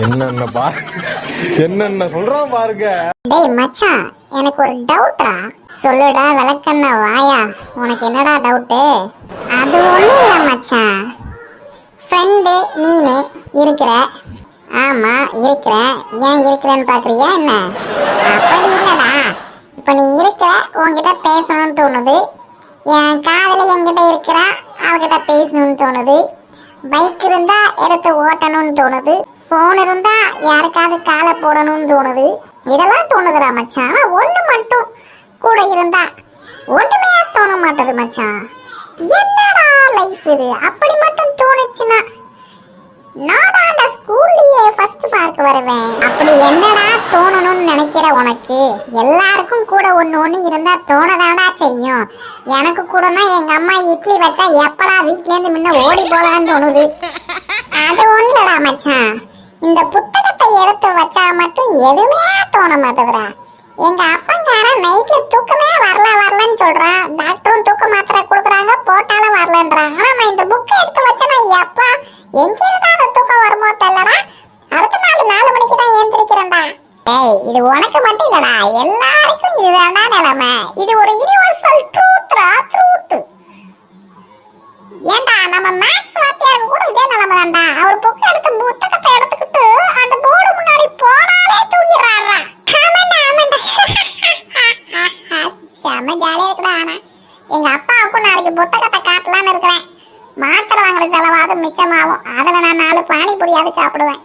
என்னென்ன பாரு, என்னென்ன சொல்றான் பாருங்க. டேய் மச்சான், எனக்கு ஒரு டவுட்டா. சொல்லுடா விளக்கண்ண வாயா, உனக்கு என்னடா டவுட்டு? அது ஒண்ணும் இல்ல மச்சான். ஃப்ரெண்டு நீனு இருக்கிற. ஆமா இருக்கிற. ஏன் இருக்கிறேன்னு பாக்குறியா என்ன? அப்படி இல்லடா, இப்ப நீ இருக்கிற, உன்கிட்ட பேசணும்னு தோணுது. என் காதல என்கிட்ட இருக்கிற, அவகிட்ட பேசணும்னு தோணுது. பைக் இருந்தா எடுத்து ஓட்டணும்னு தோணுது. போன் இருந்தா யாருக்காவது காலை போடணும்னு தோணுது. இதெல்லாம் தோணுதுடா மச்சான். ஆனா ஒண்ணு மட்டும் கூட இருந்தா ஒண்ணுமே தோண மாட்டது மச்சான். என்னடா லைஃப் இது? அப்படி மட்டும் தோணுச்சுன்னா நாடாண்ட ஸ்கூல்லயே ஃபர்ஸ்ட் மார்க் வருவேன். அப்படி என்னடா தோணணும்னு நினைக்கிற உனக்கு? எல்லாருக்கும் கூட ஒண்ணு இருந்தா தோணதாடா செய்யும். எனக்கு கூடனா எங்க அம்மா இட்லி வச்சா எப்படா வீட்ல இருந்து முன்ன ஓடி போலான்னு தோணுது. அது ஒண்ணுடா மச்சான், இந்த புத்தகத்தை எடுத்து வச்சா மட்டும் எதுவுமே தோண மாட்டேதுடா. எங்க அப்பங்கார நைட்ல தூக்கமே வரலன்னு சொல்றான். டாக்டரும் தூக்க மாத்திரை கொடுக்குறாங்க, போட்டாலும் வரலன்றான். ஆனா நான் இந்த புக்கை எடுத்து வச்சேன்னா எப்பா எங்கிருந்தா அந்த தூக்கம் வருமோ தெரியலடா. அடுத்த நாள் 4 மணிக்கு தான் ஏந்திரிக்கிறேன்டா. ஏய், இது உனக்கு மட்டும் இல்லடா, எல்லாருக்கும் இதுதான்டா நிலைமை. இது ஒரு யுனிவர்சல் ட்ரூத்ரா, ட்ரூத். ஏண்டா நம்ம மேத்ஸ் வாத்தியாருக்கு கூட இதே நிலைமை தான்டா. அவர் புக் எடுத்து புத்தகத்தை எடுத்துக்கிட்டு அந்த போர்டு முன்னாடி போனாலே தூங்கிடுறாரா. ஆமாண்டா ஆமாண்டா. செம ஜாலியா இருக்குடா. ஆனா எங்க அப்பாவுக்கும் நாளைக்கு புத்தகத்தை காட்டலான்னு இருக்கிறேன். மாத்திரை வாங்குற செலவாவது மிச்சமாகும். அதுல நான் 4 பானிபூரியாவது சாப்பிடுவேன்.